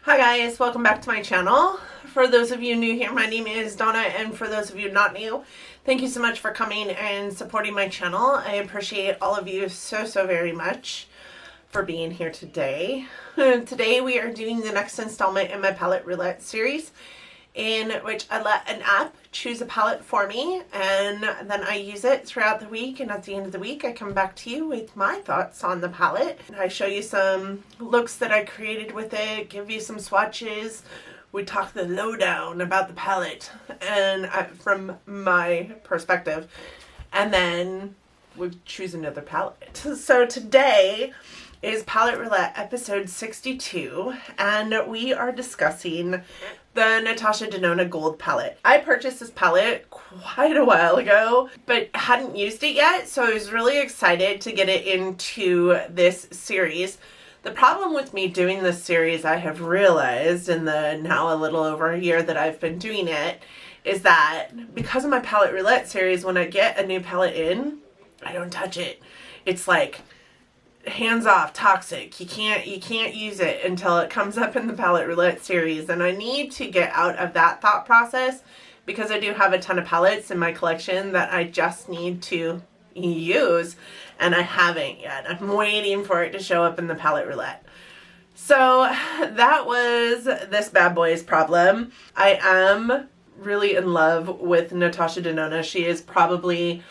Hi guys, welcome back to my channel. For those of you new here, my name is Donna, and for those of you not new, thank you so much for coming and supporting my channel. I appreciate all of you so very much for being here today. Today we are doing the next installment in my palette roulette series, in which I let an app choose a palette for me, and then I use it throughout the week, and at the end of the week I come back to you with my thoughts on the palette. I show you some looks that I created with it, give you some swatches, we talk the lowdown about the palette and from my perspective, and then we choose another palette. So today is Palette Roulette episode 62, and we are discussing the Natasha Denona Gold Palette. I purchased this palette quite a while ago, but hadn't used it yet, so I was really excited to get it into this series. The problem with me doing this series, I have realized in the now a little over a year that I've been doing it, is that because of my Palette Roulette series, when I get a new palette in, I don't touch it. It's like hands off, toxic. You can't use it until it comes up in the Palette Roulette series, and I need to get out of that thought process because I do have a ton of palettes in my collection that I just need to use, and I haven't yet. I'm waiting for it to show up in the Palette Roulette. So that was this bad boy's problem. I am really in love with Natasha Denona. She is probably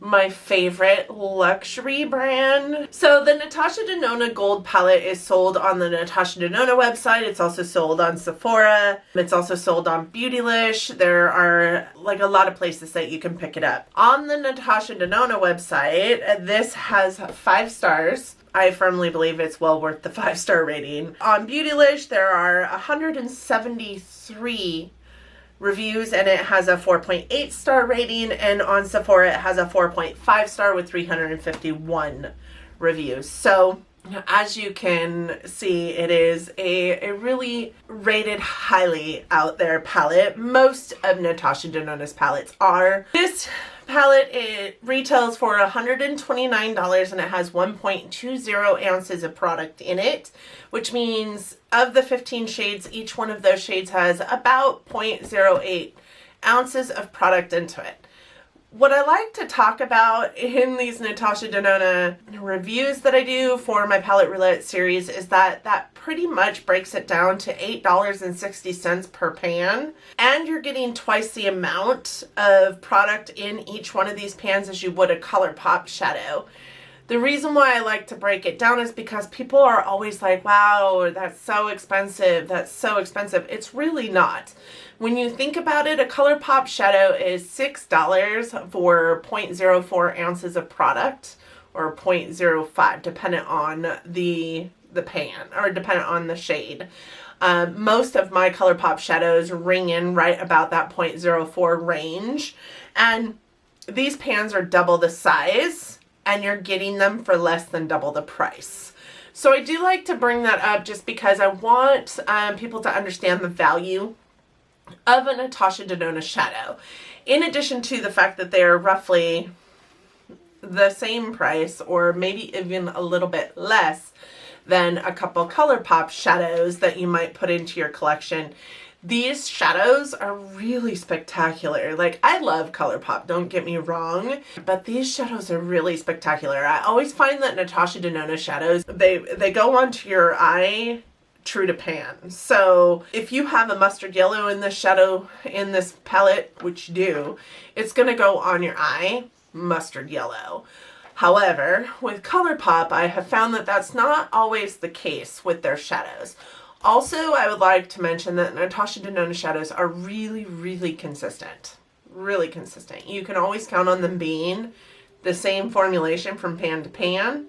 my favorite luxury brand. So the Natasha Denona Gold Palette is sold on the Natasha Denona website. It's also sold on Sephora. It's also sold on Beautylish. There are like a lot of places that you can pick it up. On the Natasha Denona website, this has 5 stars. I firmly believe it's well worth the 5-star rating. On Beautylish, there are 173 reviews, and it has a 4.8 star rating, and on Sephora it has a 4.5 star with 351 reviews. So as you can see, it is a really rated highly out there palette. Most of Natasha Denona's palettes are. This palette, it retails for $129, and it has 1.20 ounces of product in it, which means of the 15 shades, each one of those shades has about 0.08 ounces of product into it. What I like to talk about in these Natasha Denona reviews that I do for my Palette Roulette series is that pretty much breaks it down to $8.60 per pan, and you're getting twice the amount of product in each one of these pans as you would a ColourPop shadow. The reason why I like to break it down is because people are always like, wow, that's so expensive, that's so expensive. It's really not. When you think about it, a ColourPop shadow is $6 for 0.04 ounces of product, or 0.05, dependent on the pan, or dependent on the shade. Most of my ColourPop shadows ring in right about that 0.04 range, and these pans are double the size, and you're getting them for less than double the price. So I do like to bring that up just because I want people to understand the value of a Natasha Denona shadow. In addition to the fact that they're roughly the same price, or maybe even a little bit less than a couple ColourPop shadows that you might put into your collection, these shadows are really spectacular. Like, I love ColourPop, don't get me wrong, but these shadows are really spectacular. I always find that Natasha Denona shadows, they go onto your eye true to pan. So if you have a mustard yellow in this shadow, in this palette, which you do, it's gonna go on your eye mustard yellow. However, with ColourPop, I have found that that's not always the case with their shadows. Also, I would like to mention that Natasha Denona shadows are really consistent. Really consistent. You can always count on them being the same formulation from pan to pan,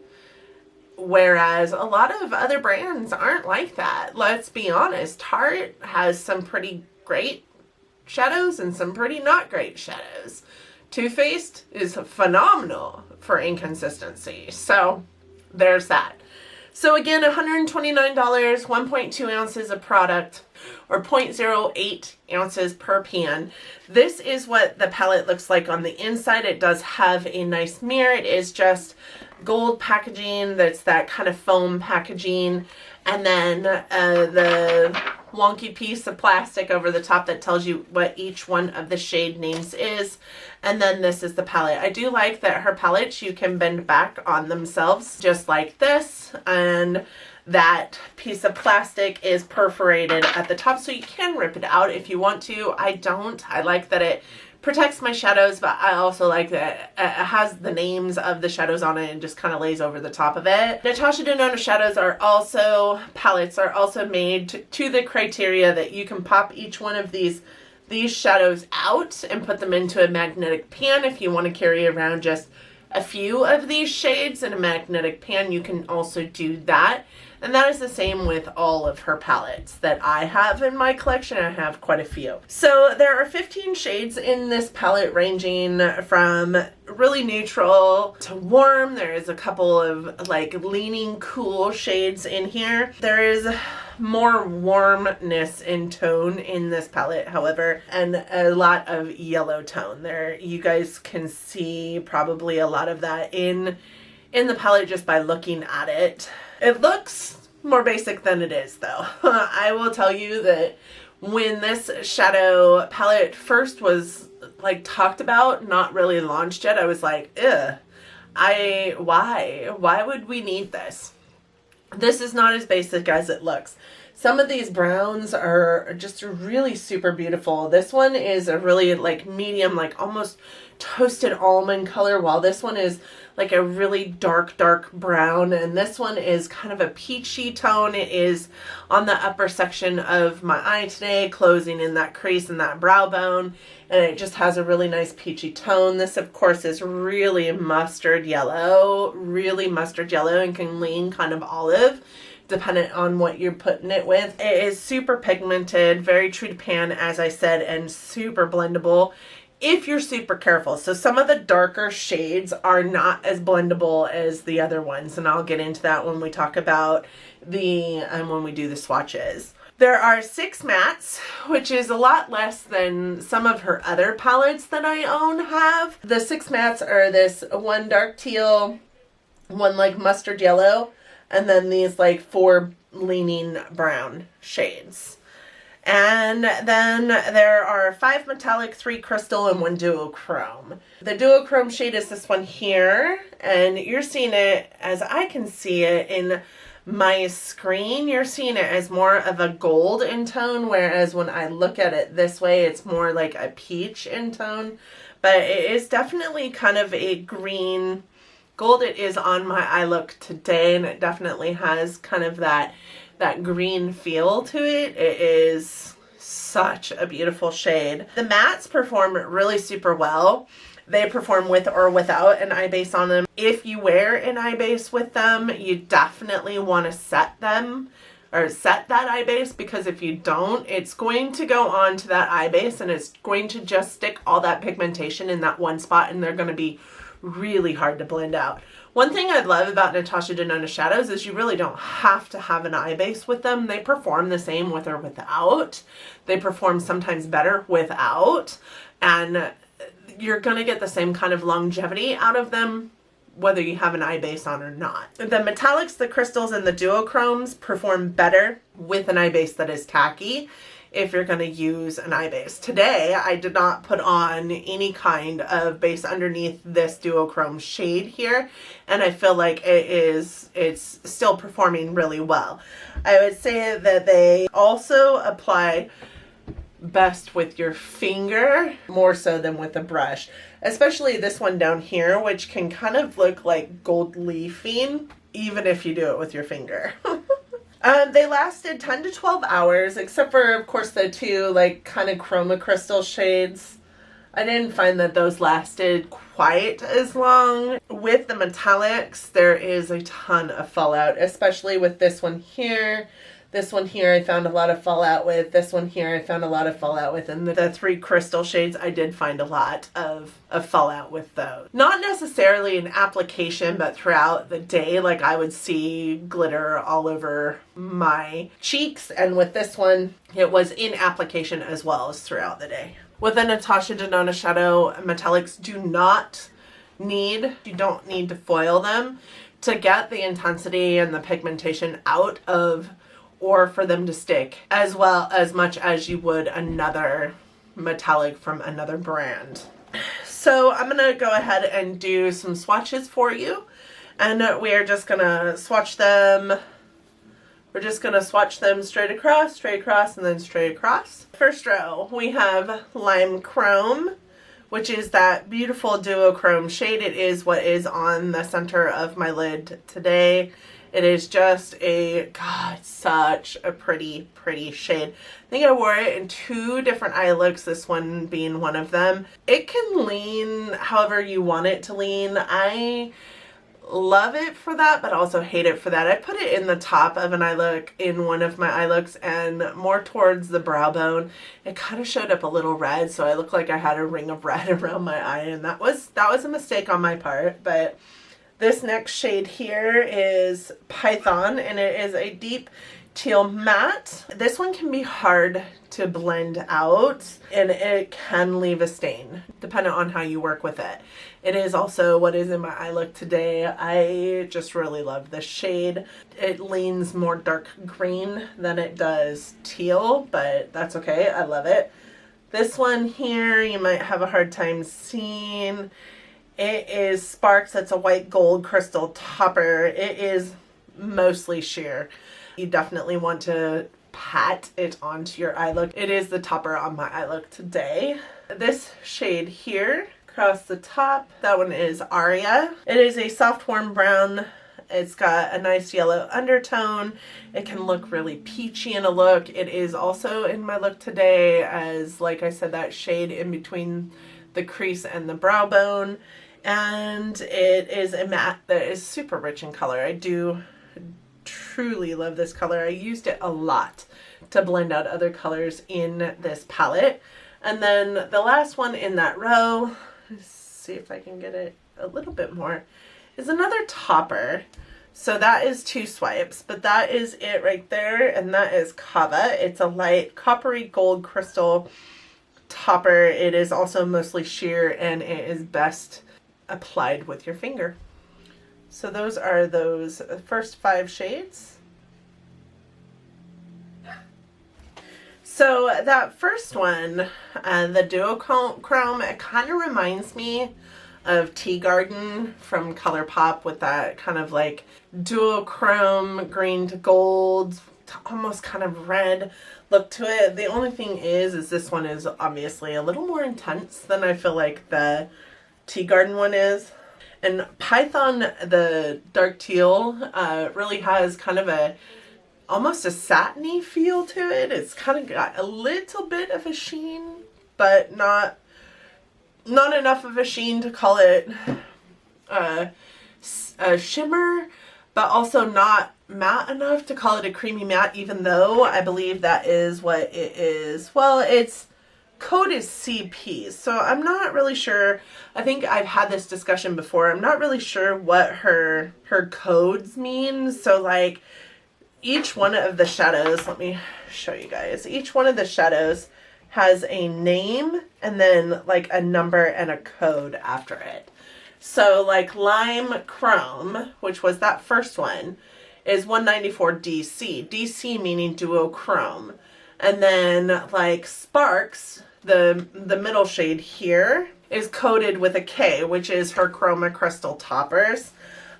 whereas a lot of other brands aren't like that. Let's be honest, Tarte has some pretty great shadows and some pretty not great shadows. Too Faced is phenomenal for inconsistency. So there's that. So again, $129, 1.2 ounces of product, or 0.08 ounces per pan. This is what the palette looks like on the inside. It does have a nice mirror. It is just gold packaging. That's that kind of foam packaging. And then the wonky piece of plastic over the top that tells you what each one of the shade names is. And then this is the palette. I do like that her palettes you can bend back on themselves just like this, and that piece of plastic is perforated at the top so you can rip it out if you want to. I don't. I like that it protects my shadows, but I also like that it has the names of the shadows on it and just kind of lays over the top of it. Natasha Denona shadows palettes are also made to the criteria that you can pop each one of these shadows out and put them into a magnetic pan. If you want to carry around just a few of these shades in a magnetic pan, you can also do that. And that is the same with all of her palettes that I have in my collection. I have quite a few. So there are 15 shades in this palette, ranging from really neutral to warm. There is a couple of like leaning cool shades in here. There is more warmness in tone in this palette, however, and a lot of yellow tone there. You guys can see probably a lot of that in the palette just by looking at it. It looks more basic than it is, though. I will tell you that when this shadow palette first was like talked about, not really launched yet, I was like, ugh, why would we need this? This is not as basic as it looks. Some of these browns are just really super beautiful. This one is a really like medium, like almost toasted almond color, while this one is like a really dark brown, and this one is kind of a peachy tone. It is on the upper section of my eye today, closing in that crease and that brow bone, and it just has a really nice peachy tone. This of course is really mustard yellow, and can lean kind of olive dependent on what you're putting it with. It is super pigmented, very true to pan, as I said, and super blendable if you're super careful. So some of the darker shades are not as blendable as the other ones, and I'll get into that when we talk about when we do the swatches. There are 6 mattes, which is a lot less than some of her other palettes that I own have. The 6 mattes are this one dark teal, one like mustard yellow, and then these like 4 leaning brown shades. And then there are 5 metallic, 3 crystal, and 1 duochrome. The duochrome shade is this one here, and you're seeing it as I can see it in my screen. You're seeing it as more of a gold in tone, whereas when I look at it this way, it's more like a peach in tone. But it is definitely kind of a green gold. It is on my eye look today, and it definitely has kind of that green feel to it. It is such a beautiful shade. The mattes perform really super well. They perform with or without an eye base on them. If you wear an eye base with them, you definitely want to set that eye base, because if you don't, it's going to go on to that eye base and it's going to just stick all that pigmentation in that one spot, and they're going to be really hard to blend out. One thing I love about Natasha Denona shadows is you really don't have to have an eye base with them. They perform the same with or without. They perform sometimes better without, and you're going to get the same kind of longevity out of them whether you have an eye base on or not. The metallics, the crystals, and the duochromes perform better with an eye base that is tacky if you're going to use an eye base. Today, I did not put on any kind of base underneath this duochrome shade here, and I feel like it's still performing really well. I would say that they also apply best with your finger more so than with a brush, especially this one down here, which can kind of look like gold leafing even if you do it with your finger. They lasted 10 to 12 hours, except for, of course, the 2 like kind of chroma crystal shades. I didn't find that those lasted quite as long. With the metallics, there is a ton of fallout, especially with this one here. This one here I found a lot of fallout with. This one here I found a lot of fallout with. And the 3 crystal shades, I did find a lot of fallout with those. Not necessarily in application, but throughout the day, like I would see glitter all over my cheeks. And with this one, it was in application as well as throughout the day. With a Natasha Denona shadow, metallics you don't need to foil them to get the intensity and the pigmentation out of, or for them to stick as well as much as you would another metallic from another brand. So I'm gonna go ahead and do some swatches for you, and we are just gonna swatch them. We're just gonna swatch them straight across, and then straight across. First row, we have Lime Chrome, which is that beautiful duochrome shade. It is what is on the center of my lid today. It is just God, such a pretty shade. I think I wore it in 2 different eye looks, this one being one of them. It can lean however you want it to lean. I love it for that, but also hate it for that. I put it in the top of an eye look in one of my eye looks and more towards the brow bone. It kind of showed up a little red, so I looked like I had a ring of red around my eye, and that was a mistake on my part. But this next shade here is Python, and it is a deep teal matte. This one can be hard to blend out, and it can leave a stain depending on how you work with it. It is also what is in my eye look today. I just really love this shade. It leans more dark green than it does teal, but that's okay. I love it. This one here, you might have a hard time seeing. It is Sparks. It's a white gold crystal topper. It is mostly sheer. You definitely want to pat it onto your eye look. It is the topper on my eye look today. This shade here, across the top, that one is Aria. It is a soft warm brown. It's got a nice yellow undertone. It can look really peachy in a look. It is also in my look today as, like I said, that shade in between the crease and the brow bone. And it is a matte that is super rich in color. I do truly love this color. I used it a lot to blend out other colors in this palette. And then the last one in that row, let's see if I can get it a little bit more, is another topper. So that is 2 swipes, but that is it right there, and that is Kava. It's a light coppery gold crystal topper. It is also mostly sheer, and it is best applied with your finger. So those are those first 5 shades. So that first one, the duochrome, it kind of reminds me of Tea Garden from ColourPop with that kind of like duochrome green to gold, almost kind of red look to it. The only thing is this one is obviously a little more intense than I feel like the Tea Garden one is. And Python, the dark teal, really has kind of almost a satiny feel to it. It's kind of got a little bit of a sheen, but not enough of a sheen to call it a shimmer, but also not matte enough to call it a creamy matte, even though I believe that is what it is. Well, its code is CP, so I'm not really sure. I think I've had this discussion before. I'm not really sure what her codes mean. So like each one of the shadows, let me show you guys. Each one of the shadows has a name and then like a number and a code after it. So like Lime Chrome, which was that first one, is 194 DC. DC meaning duochrome. And then like Sparks, the middle shade here, is coded with a K, which is her Chroma Crystal Toppers.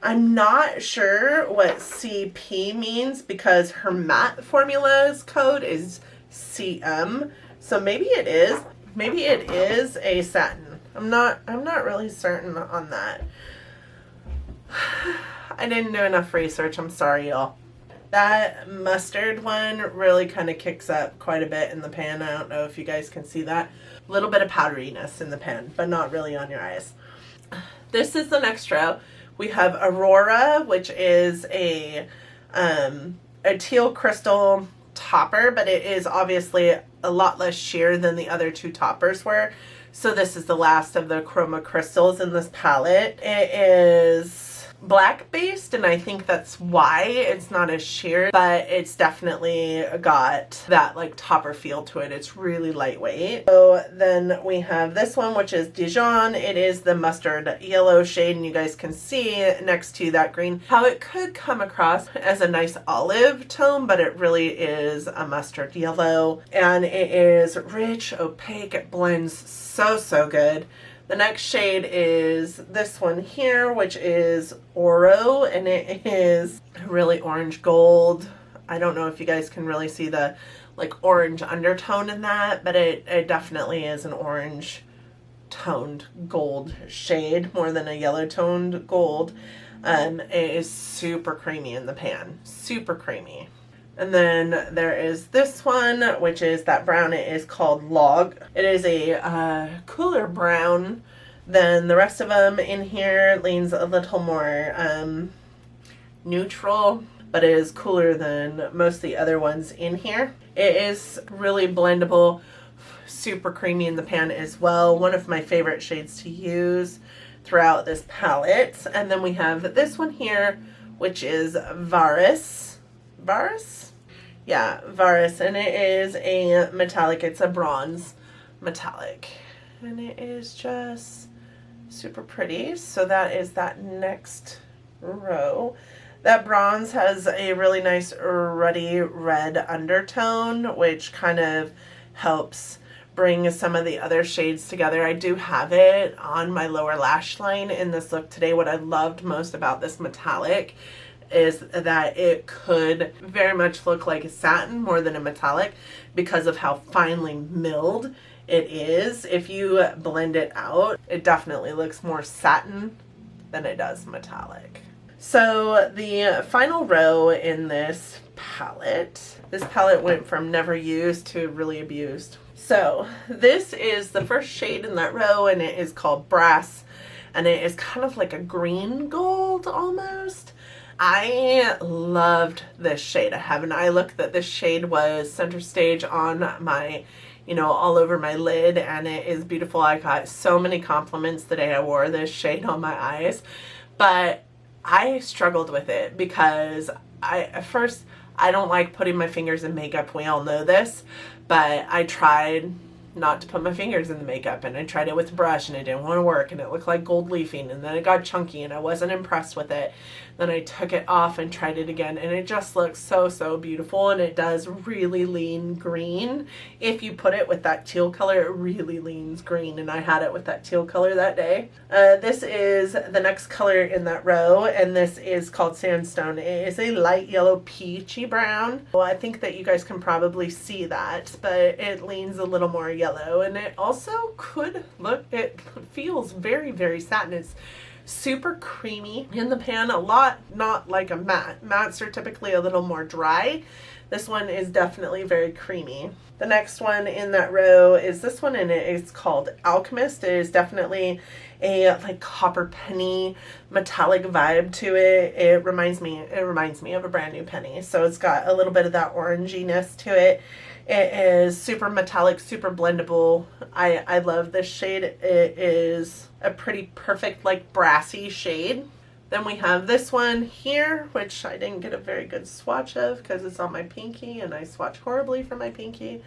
I'm not sure what CP means because her matte formula's code is CM. So maybe it is a satin. I'm not really certain on that. I didn't do enough research. I'm sorry, y'all. That mustard one really kind of kicks up quite a bit in the pan. I don't know if you guys can see that. A little bit of powderiness in the pan, but not really on your eyes. This is the next row. We have Aurora, which is a teal crystal topper, but it is obviously a lot less sheer than the other 2 toppers were. So this is the last of the Chroma crystals in this palette. It is black based, and I think that's why it's not as sheer, but it's definitely got that like topper feel to it. It's really lightweight. So then we have this one, which is Dijon. It is the mustard yellow shade, and you guys can see next to that green how it could come across as a nice olive tone, but it really is a mustard yellow, and it is rich, opaque. It blends so good. The next shade is this one here, which is Oro, and it is really orange gold. I don't know if you guys can really see the like orange undertone in that, but it definitely is an orange toned gold shade more than a yellow toned gold. It is super creamy in the pan, super creamy. And then there is this one, which is that brown. It is called Log. It is a cooler brown than the rest of them in here. It leans a little more neutral, but it is cooler than most of the other ones in here. It is really blendable, super creamy in the pan as well. One of my favorite shades to use throughout this palette. And then we have this one here, which is Varus. Yeah, Varus, and it is a metallic. It's a bronze metallic, and it is just super pretty. So that is that next row. That bronze has a really nice ruddy red undertone, which kind of helps bring some of the other shades together. I do have it on my lower lash line in this look today. What I loved most about this metallic is that it could very much look like a satin more than a metallic because of how finely milled it is. If you blend it out, it definitely looks more satin than it does metallic. So the final row in this palette went from never used to really abused. So this is the first shade in that row, and it is called Brass, and it is kind of like a green gold almost. I loved this shade. I have an eye look that this shade was center stage on my, all over my lid, and it is beautiful. I got so many compliments the day I wore this shade on my eyes, but I struggled with it because at first I don't like putting my fingers in makeup. We all know this, but I tried not to put my fingers in the makeup, and I tried it with a brush and it didn't want to work, and it looked like gold leafing, and then it got chunky and I wasn't impressed with it. Then I took it off and tried it again, and it just looks so beautiful, and it does really lean green. If you put it with that teal color, it really leans green, and I had it with that teal color that day. This is the next color in that row, and this is called Sandstone. It is a light yellow peachy brown. Well, I think that you guys can probably see that, but it leans a little more yellow, and it also could look, it feels very satin. It's super creamy in the pan, a lot not like a matte. Mattes are typically a little more dry. This one is definitely very creamy. The next one in that row is this one, and it is called Alchemist. It is definitely a like copper penny metallic vibe to it. It reminds me of a brand new penny. So it's got a little bit of that oranginess to it. It is super metallic, super blendable. I love this shade. It is a pretty perfect like brassy shade. Then we have this one here, which I didn't get a very good swatch of because it's on my pinky, and I swatch horribly for my pinky.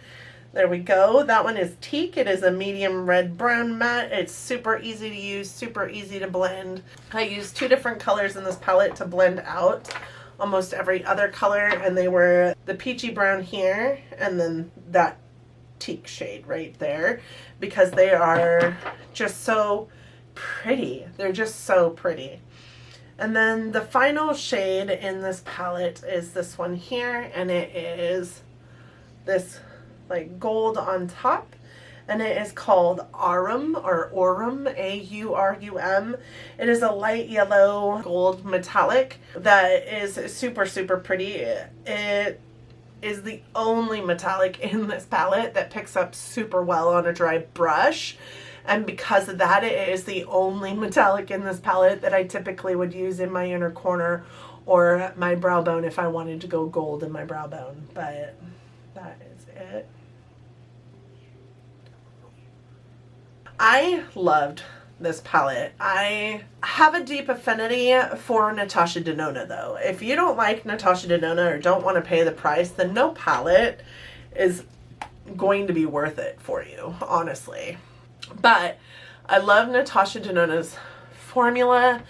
There we go. That one is Teak. It is a medium red brown matte. It's super easy to use, super easy to blend. I used 2 different colors in this palette to blend out almost every other color, and they were the peachy brown here and then that Teak shade right there, because they are just so pretty. They're just so pretty. And then the final shade in this palette is this one here, and it is this like gold on top, and it is called Aurum, or Aurum, A-U-R-U-M. It is a light yellow gold metallic that is super pretty. It is the only metallic in this palette that picks up super well on a dry brush. And because of that, it is the only metallic in this palette that I typically would use in my inner corner or my brow bone if I wanted to go gold in my brow bone. But that is it. I loved this palette. I have a deep affinity for Natasha Denona though. If you don't like Natasha Denona or don't want to pay the price, then no palette is going to be worth it for you, honestly. But I love Natasha Denona's formula.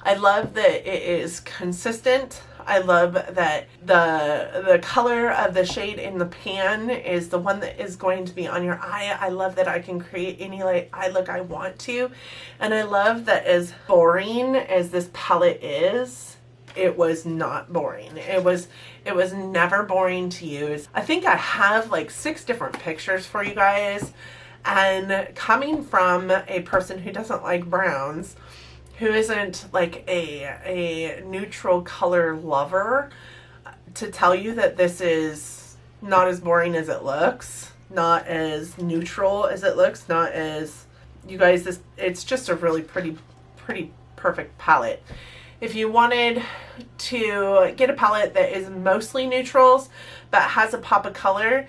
I love that it is consistent. I love that the color of the shade in the pan is the one that is going to be on your eye. I love that I can create any like eye look I want to. And I love that as boring as this palette is, it was not boring. It was never boring to use. I think I have like 6 different pictures for you guys. And coming from a person who doesn't like browns, who isn't like a neutral color lover, to tell you that this is not as boring as it looks, not as neutral as it looks, not as, you guys, it's just a really pretty perfect palette. If you wanted to get a palette that is mostly neutrals but has a pop of color,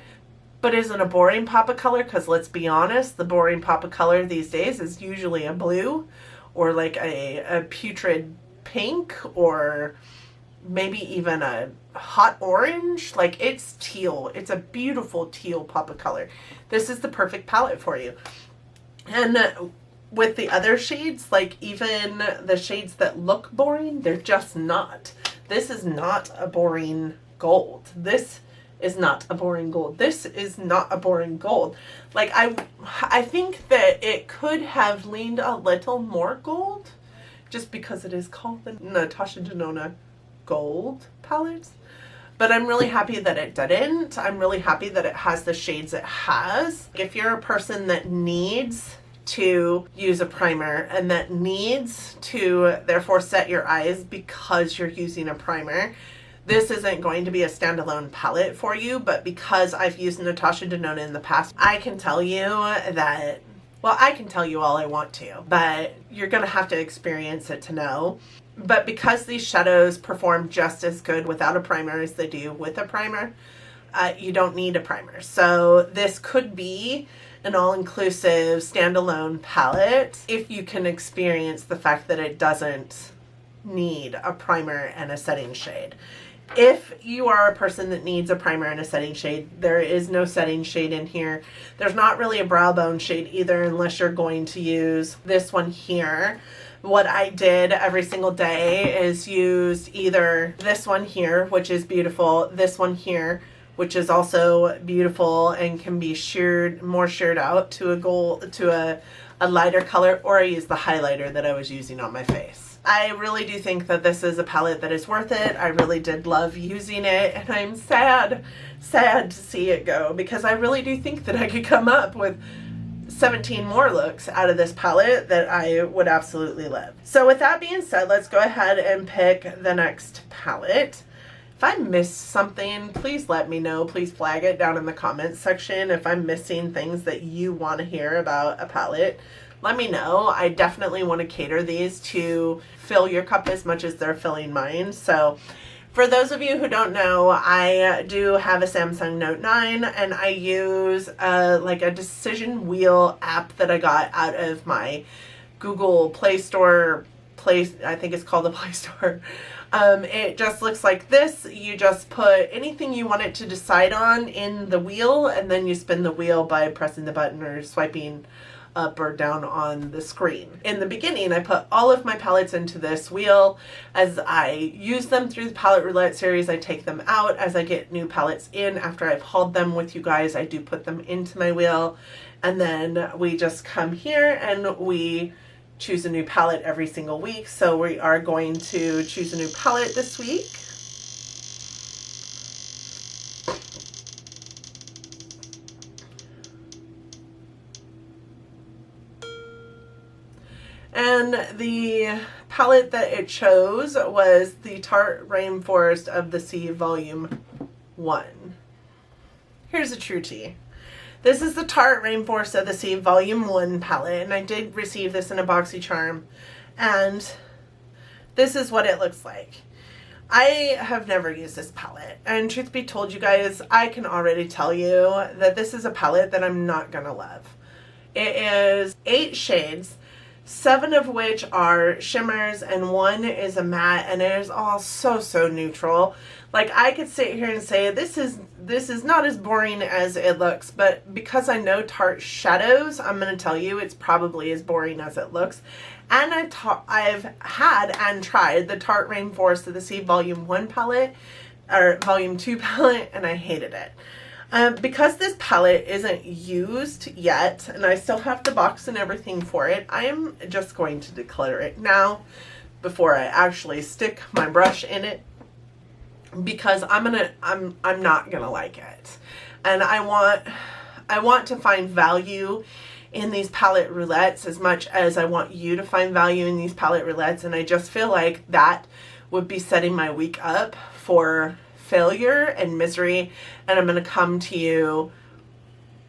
but isn't a boring pop of color, because let's be honest, the boring pop of color these days is usually a blue or like a putrid pink or maybe even a hot orange. Like, it's teal. It's a beautiful teal pop of color. This is the perfect palette for you. And with the other shades, like even the shades that look boring, they're just not. This is not a boring gold. This is not a boring gold. This is not a boring gold. Like, I think that it could have leaned a little more gold, just because it is called the Natasha Denona Gold Palette. But I'm really happy that it didn't. I'm really happy that it has the shades it has. If you're a person that needs to use a primer and that needs to therefore set your eyes because you're using a primer, this isn't going to be a standalone palette for you. But because I've used Natasha Denona in the past, I can tell you that, well, I can tell you all I want to, but you're going to have to experience it to know. But because these shadows perform just as good without a primer as they do with a primer, you don't need a primer. So this could be an all-inclusive standalone palette if you can experience the fact that it doesn't need a primer and a setting shade. If you are a person that needs a primer and a setting shade, there is no setting shade in here. There's not really a brow bone shade either, unless you're going to use this one here. What I did every single day is use either this one here, which is beautiful, this one here, which is also beautiful and can be more sheared out to a lighter color, or I use the highlighter that I was using on my face. I really do think that this is a palette that is worth it. I really did love using it, and I'm sad to see it go, because I really do think that I could come up with 17 more looks out of this palette that I would absolutely love. So with that being said, let's go ahead and pick the next palette. If I missed something, please let me know. Please flag it down in the comments section. If I'm missing things that you want to hear about a palette, let me know. I definitely want to cater these to fill your cup as much as they're filling mine. So for those of you who don't know, I do have a Samsung Note 9, and I use like a decision wheel app that I got out of my Google Play Store. I think it's called the Play Store. It just looks like this. You just put anything you want it to decide on in the wheel, and then you spin the wheel by pressing the button or swiping up or down on the screen. In the beginning, I put all of my palettes into this wheel. As I use them through the palette roulette series, I take them out. As I get new palettes in, after I've hauled them with you guys, I do put them into my wheel. And then we just come here and we choose a new palette every single week. So we are going to choose a new palette this week. And the palette that it chose was the Tarte Rainforest of the Sea Volume 1. Here's a true tea. This is the Tarte Rainforest of the Sea Volume 1 palette, and I did receive this in a BoxyCharm, and this is what it looks like. I have never used this palette, and truth be told, you guys, I can already tell you that this is a palette that I'm not gonna love. It is 8 shades. 7 of which are shimmers and 1 is a matte, and it is all so neutral. Like, I could sit here and say this is not as boring as it looks, but because I know Tarte shadows, I'm going to tell you it's probably as boring as it looks. And I've had and tried the Tarte Rainforest of the Sea Volume 1 palette, or Volume 2 palette, and I hated it. Because this palette isn't used yet, and I still have the box and everything for it, I am just going to declutter it now before I actually stick my brush in it, because I'm not gonna like it. And I want to find value in these palette roulettes as much as I want you to find value in these palette roulettes, and I just feel like that would be setting my week up for failure and misery. And I'm going to come to you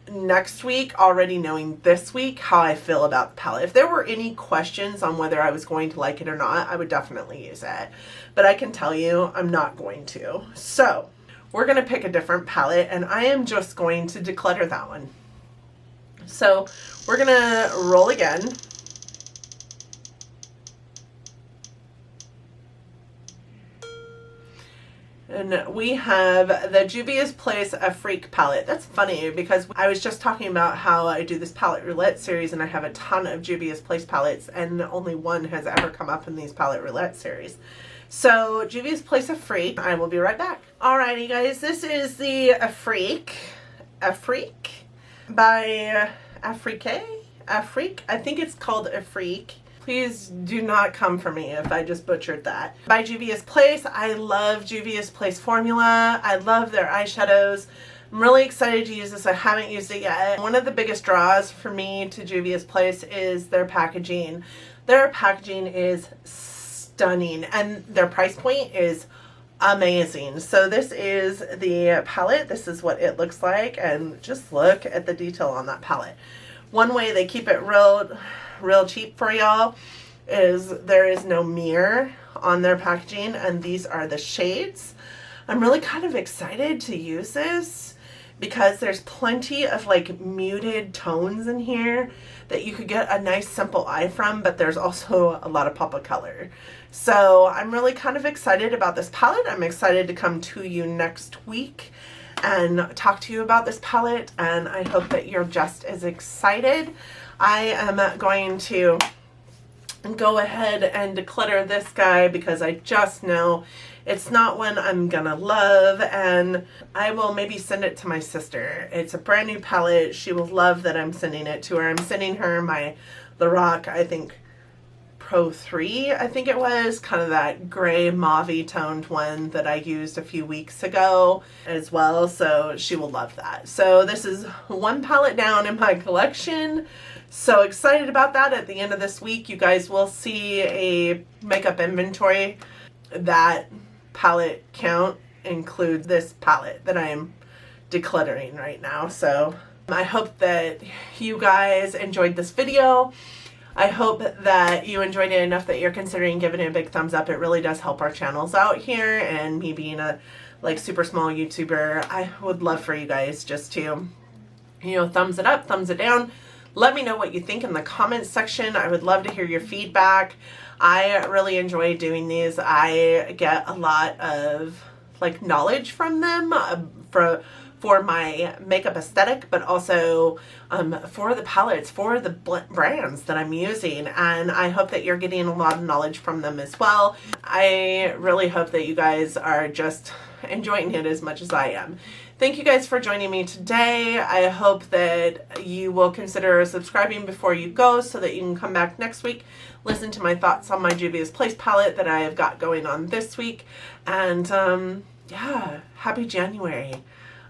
next week already knowing this week how I feel about the palette. If there were any questions on whether I was going to like it or not, I would definitely use it. But I can tell you I'm not going to. So we're going to pick a different palette, and I am just going to declutter that one. So we're going to roll again. And we have the Juvia's Place A Freak palette. That's funny because I was just talking about how I do this palette roulette series, and I have a ton of Juvia's Place palettes, and only one has ever come up in these palette roulette series. So Juvia's Place A Freak. I will be right back. Alrighty guys, this is the A Freak by Afrique. I think it's called A Freak. Please do not come for me if I just butchered that. By Juvia's Place. I love Juvia's Place formula. I love their eyeshadows. I'm really excited to use this. I haven't used it yet. One of the biggest draws for me to Juvia's Place is their packaging. Their packaging is stunning, and their price point is amazing. So this is the palette. This is what it looks like, and just look at the detail on that palette. One way they keep it real cheap for y'all is there is no mirror on their packaging, and these are the shades. I'm really kind of excited to use this because there's plenty of like muted tones in here that you could get a nice simple eye from, but there's also a lot of pop of color. So I'm really kind of excited about this palette. I'm excited to come to you next week and talk to you about this palette, and I hope that you're just as excited. I am going to go ahead and declutter this guy because I just know it's not one I'm gonna love, and I will maybe send it to my sister. It's a brand new palette. She will love that I'm sending it to her. I'm sending her my Lorac, I think Pro 3, I think it was, kind of that gray mauve-y toned one that I used a few weeks ago as well, so she will love that. So this is one palette down in my collection. So excited about that. At the end of this week, you guys will see a makeup inventory. That palette count includes this palette that I am decluttering right now. So I hope that you guys enjoyed this video. I hope that you enjoyed it enough that you're considering giving it a big thumbs up. It really does help our channels out here, and me being a like super small YouTuber, I would love for you guys just to, you know, thumbs it up, thumbs it down. Let me know what you think in the comments section. I would love to hear your feedback. I really enjoy doing these. I get a lot of like knowledge from them for my makeup aesthetic, but also for the palettes, for the brands that I'm using, and I hope that you're getting a lot of knowledge from them as well. I really hope that you guys are just enjoying it as much as I am. Thank you guys for joining me today. I hope that you will consider subscribing before you go so that you can come back next week, listen to my thoughts on my Juvia's Place palette that I have got going on this week, and yeah, happy January.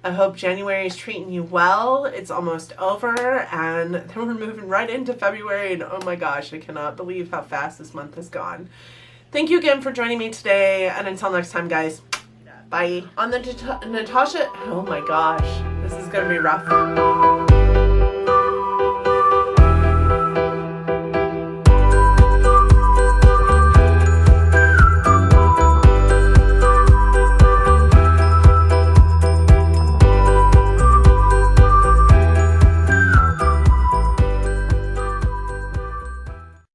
I hope January is treating you well. It's almost over, and then we're moving right into February, and oh my gosh, I cannot believe how fast this month has gone. Thank you again for joining me today, and until next time, guys, bye. On the Natasha, oh my gosh, this is gonna be rough.